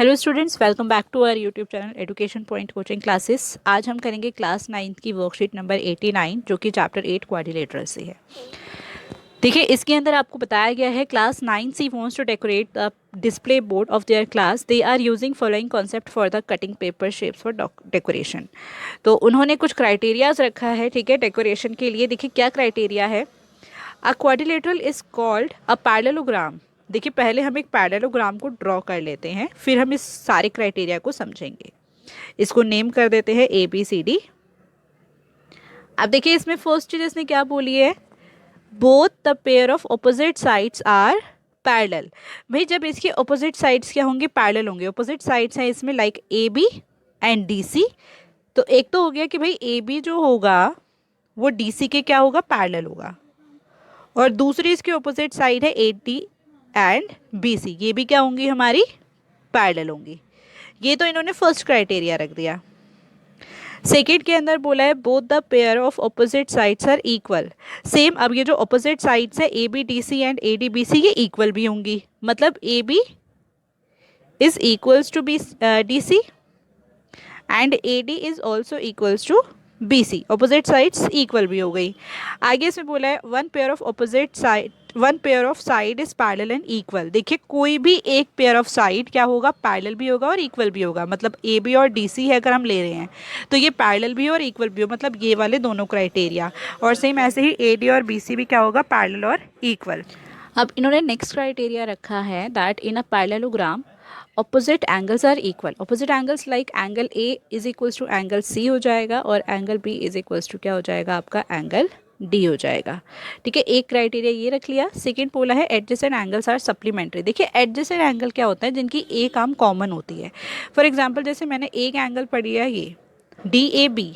Hello students, welcome back to our YouTube channel education point coaching classes. आज हम करेंगे class 9th की worksheet number 89 जो कि चैप्टर 8 क्वाड्रिलेटरल से है। देखिए, इसके अंदर आपको बताया गया है class 9 C wants to decorate the display board of their class. They are using following concept for the cutting paper shapes for decoration. तो उन्होंने कुछ क्राइटेरियाज रखा है, ठीक है, डेकोरेशन के लिए। देखिए क्या क्राइटेरिया है। अ quadrilateral is called a parallelogram. देखिए पहले हम एक पैरेललोग्राम को ड्रॉ कर लेते हैं, फिर हम इस सारे क्राइटेरिया को समझेंगे। इसको नेम कर देते हैं ए बी सी डी। अब देखिए इसमें फर्स्ट चीज इसने क्या बोली है, both the pair of opposite sides are parallel. भाई जब इसके ऑपोजिट साइड्स क्या होंगे, पैरेलल होंगे। ऑपोजिट साइड्स हैं इसमें like A B and D C. तो एक तो हो गया कि भाई ए बी जो होगा वो डी सी के क्या होगा, पैरेलल होगा। और दूसरी इसकी ऑपोजिट साइड है A D and B C, ये भी क्या होंगी, हमारी पैरेलल होंगी। ये तो इन्होंने फर्स्ट क्राइटेरिया रख दिया। सेकेंड के अंदर बोला है both the pair of opposite sides are equal. Same, अब ये जो ऑपोजिट साइड्स है A B D C and A D B C, ये इक्वल भी होंगी। मतलब A B is equals to B D C and A D is also equals to B C. Opposite sides equal भी हो गई। आगे इसमें बोला है one pair of opposite side, one pair of side is parallel and equal. देखिए कोई भी एक पेयर ऑफ साइड क्या होगा, पैरेलल भी होगा और इक्वल भी होगा। मतलब ए बी और डी सी है अगर हम ले रहे हैं तो ये पैरेलल भी और इक्वल भी हो, मतलब ये वाले दोनों क्राइटेरिया। और सेम ऐसे ही ए डी और बी सी भी क्या होगा, पैरेलल और इक्वल। अब इन्होंने नेक्स्ट क्राइटेरिया रखा है that in a parallelogram opposite angles are equal. Opposite angles like angle A is equals to angle C हो जाएगा और angle B is equals to क्या हो जाएगा, आपका एंगल डी हो जाएगा। ठीक है, एक क्राइटेरिया ये रख लिया। सेकंड बोला है एडजेसेंट एंगल्स आर सप्लीमेंट्री। देखिए एडजेसेंट एंगल क्या होता है, जिनकी एक आर्म कॉमन होती है। फॉर एग्जांपल जैसे मैंने एक एंगल पढ़ी है ये डी ए बी,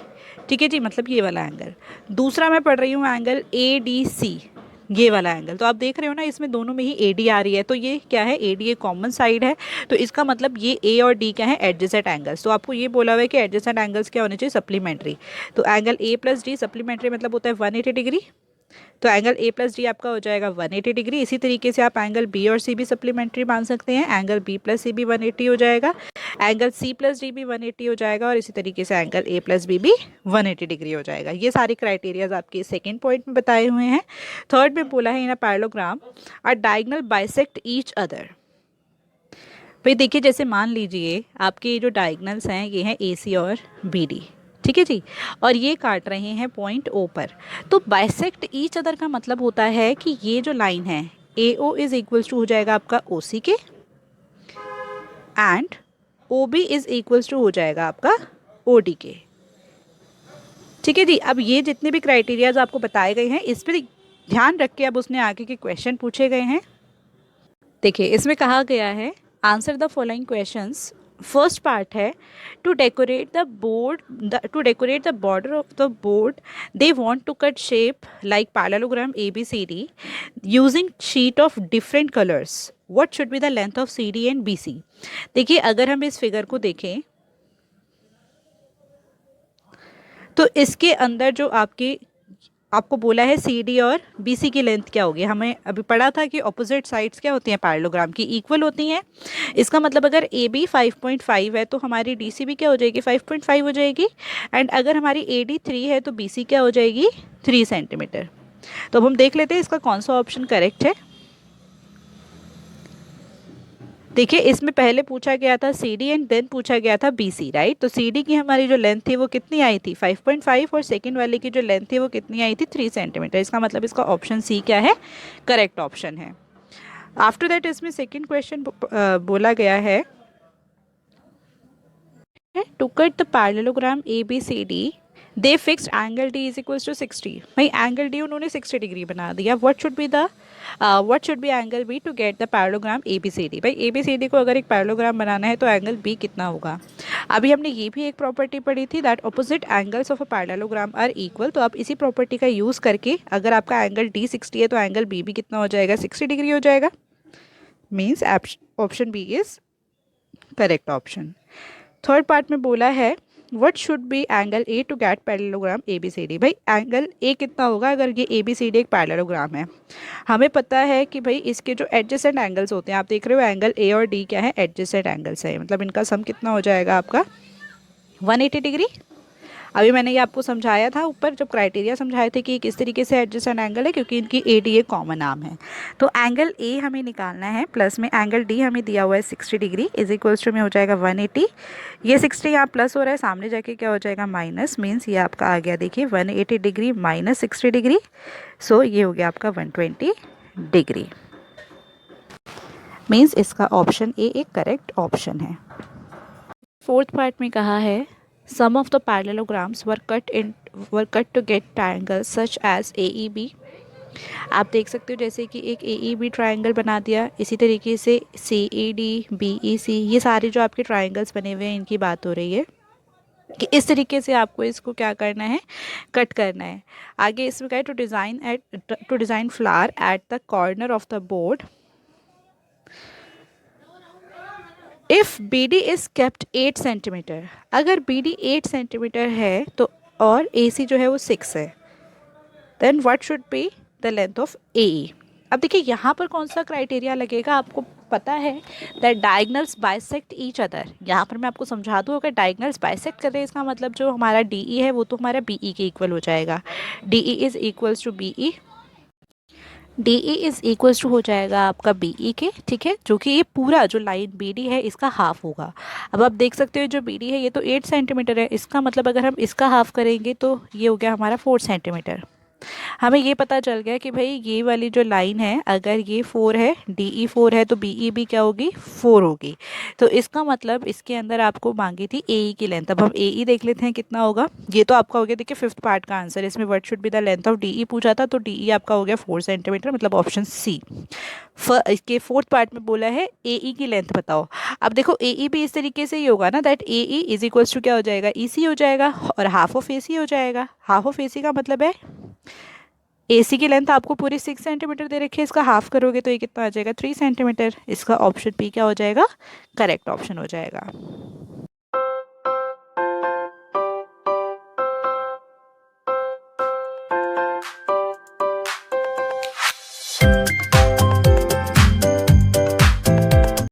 ठीक है जी, मतलब ये वाला एंगल। दूसरा मैं पढ़ रही हूँ एंगल ए डी सी, ये वाला एंगल। तो आप देख रहे हो ना इसमें दोनों में ही ए डी आ रही है, तो ये क्या है, ए डी एक कॉमन साइड है। तो इसका मतलब ये ए और डी क्या है, एडजेसेंट एंगल्स। तो आपको ये बोला हुआ है कि एडजेसेंट एंगल्स क्या होने चाहिए, सप्लीमेंट्री। तो angle A plus D supplementary मतलब होता है 180 डिग्री। तो एंगल ए प्लस डी आपका हो जाएगा 180 डिग्री। इसी तरीके से आप एंगल बी और सी भी सप्लीमेंट्री मान सकते हैं। एंगल बी प्लस सी भी 180 हो जाएगा, एंगल सी प्लस डी भी 180 हो जाएगा और इसी तरीके से एंगल ए प्लस बी भी 180 डिग्री हो जाएगा। ये सारे क्राइटेरियाज आपके सेकेंड पॉइंट में बताए हुए हैं। थर्ड में बोला है in a parallelogram a diagonal bisect each other. भाई देखिए जैसे मान लीजिए आपके जो डायगोनल्स हैं ये हैं ए सी और बी डी, ठीक है जी, और ये काट रहे हैं पॉइंट ओ पर। तो बाइसेक्ट ईच अदर का मतलब होता है कि ये जो लाइन है A O is equals to हो जाएगा आपका ओ सी के and O B is equals to हो जाएगा आपका ओ डी के। ठीक है जी, अब ये जितने भी क्राइटेरियाज आपको बताए गए हैं इस पर ध्यान रख के अब उसने आगे के क्वेश्चन पूछे गए हैं। देखिए इसमें कहा गया है answer the following questions. First part है to decorate the board, to decorate the border of the board they want to cut shape like parallelogram A B C D using sheet of different colours. What should be the length of C D and B C. देखिए अगर हम इस figure को देखें तो इसके अंदर जो आपको बोला है सी डी और बी सी की लेंथ क्या होगी। हमें अभी पढ़ा था कि ऑपोजिट साइड्स क्या होती हैं, पैरेललोग्राम की इक्वल होती हैं। इसका मतलब अगर ए बी 5.5 है तो हमारी डी सी भी क्या हो जाएगी, 5.5 हो जाएगी। एंड अगर हमारी ए डी 3 है तो बी सी क्या हो जाएगी, 3 सेंटीमीटर। तो अब हम देख लेते हैं इसका कौन सा ऑप्शन करेक्ट है। देखिए इसमें पहले पूछा गया था सी डी एंड देन पूछा गया था बी सी, राइट। तो सी डी की हमारी जो लेंथ थी वो कितनी आई थी, 5.5, और सेकंड वाले की जो लेंथ थी वो कितनी आई थी, 3 सेंटीमीटर। इसका मतलब इसका ऑप्शन सी क्या है, करेक्ट ऑप्शन है। आफ्टर दैट इसमें सेकंड क्वेश्चन बोला गया है to cut the parallelogram A B C D they fix angle D is equals to 60। भाई एंगल डी उन्होंने 60 डिग्री बना दिया। What should be angle B to get the parallelogram A B C D. भाई A B C D को अगर एक parallelogram बनाना है तो एंगल बी कितना होगा। अभी हमने ये भी एक प्रॉपर्टी पढ़ी थी that opposite angles of a parallelogram are equal. तो आप इसी प्रॉपर्टी का यूज़ करके अगर आपका एंगल डी 60 है तो एंगल बी भी कितना हो जाएगा, 60 डिग्री हो जाएगा। Means option B is correct option. Third part में बोला है what should be angle A to get parallelogram A B C D. भाई एंगल ए कितना होगा अगर ये ए बी सी डी एक पैरेललोग्राम है। हमें पता है कि भाई इसके जो एडजेसेंट एंगल्स होते हैं, आप देख रहे हो एंगल ए और डी क्या है, एडजेसेंट एंगल्स है, मतलब इनका सम कितना हो जाएगा आपका 180 डिग्री। अभी मैंने ये आपको समझाया था ऊपर जब क्राइटेरिया समझाए थे कि किस तरीके से एडजेसेंट एंगल है, क्योंकि इनकी ए डी ए कॉमन नाम है। तो एंगल ए हमें निकालना है, प्लस में एंगल डी हमें दिया हुआ है 60 डिग्री, इज इक्वल्स टू में हो जाएगा 180। ये 60 यहाँ प्लस हो रहा है, सामने जाके क्या हो जाएगा माइनस, मीन्स ये आपका आ गया देखिए 180 डिग्री माइनस 60 डिग्री, सो ये हो गया आपका 120 डिग्री। मीन्स इसका ऑप्शन ए एक करेक्ट ऑप्शन है। फोर्थ पार्ट में कहा है some of the parallelograms were cut to get triangle such as AEB। आप देख सकते हो जैसे कि एक AEB ट्रायंगल बना दिया, इसी तरीके से CED, BEC, ये सारे जो आपके ट्रायंगल्स बने हुए हैं इनकी बात हो रही है कि इस तरीके से आपको इसको क्या करना है, कट करना है। आगे इसमें क्या है, to design flower at the corner of the board if BD is kept 8 centimetre. अगर BD 8 सेंटीमीटर है तो और AC जो है वो 6 है, then what should be the length of AE। अब देखिए यहाँ पर कौन सा क्राइटेरिया लगेगा, आपको पता है that diagonals bisect each other. यहाँ पर मैं आपको समझा दूँ, अगर डायगनल्स बाइसेक्ट कर रहे हैं इसका मतलब जो हमारा DE है वो तो हमारा BE के इक्वल हो जाएगा। DE is equals to BE, DE is equals to हो जाएगा आपका BE के, ठीक है, जो कि ये पूरा जो लाइन BD है इसका हाफ होगा। अब आप देख सकते हो जो BD है ये तो 8 सेंटीमीटर है, इसका मतलब अगर हम इसका हाफ करेंगे तो ये हो गया हमारा 4 सेंटीमीटर। हमें ये पता चल गया कि भाई ये वाली जो लाइन है अगर ये 4 है, DE 4 है, तो BE भी क्या होगी, 4 होगी। तो इसका मतलब इसके अंदर आपको मांगी थी AE की लेंथ। अब हम AE देख लेते हैं कितना होगा। ये तो आपका हो गया देखिए फिफ्थ पार्ट का आंसर, इसमें what should be the length of DE पूछा था, तो DE आपका हो गया 4 सेंटीमीटर, मतलब ऑप्शन C। इसके फोर्थ पार्ट में बोला है AE की लेंथ बताओ। अब देखो AE भी इस तरीके से ही होगा ना, that AE is equals to क्या हो जाएगा, EC हो जाएगा, और हाफ ऑफ AC हो जाएगा। हाफ ऑफ AC का मतलब है AC की लेंथ आपको पूरी 6 सेंटीमीटर दे रखी है, इसका हाफ करोगे तो ये कितना आ जाएगा, 3 सेंटीमीटर। इसका ऑप्शन B क्या हो जाएगा, करेक्ट ऑप्शन हो जाएगा।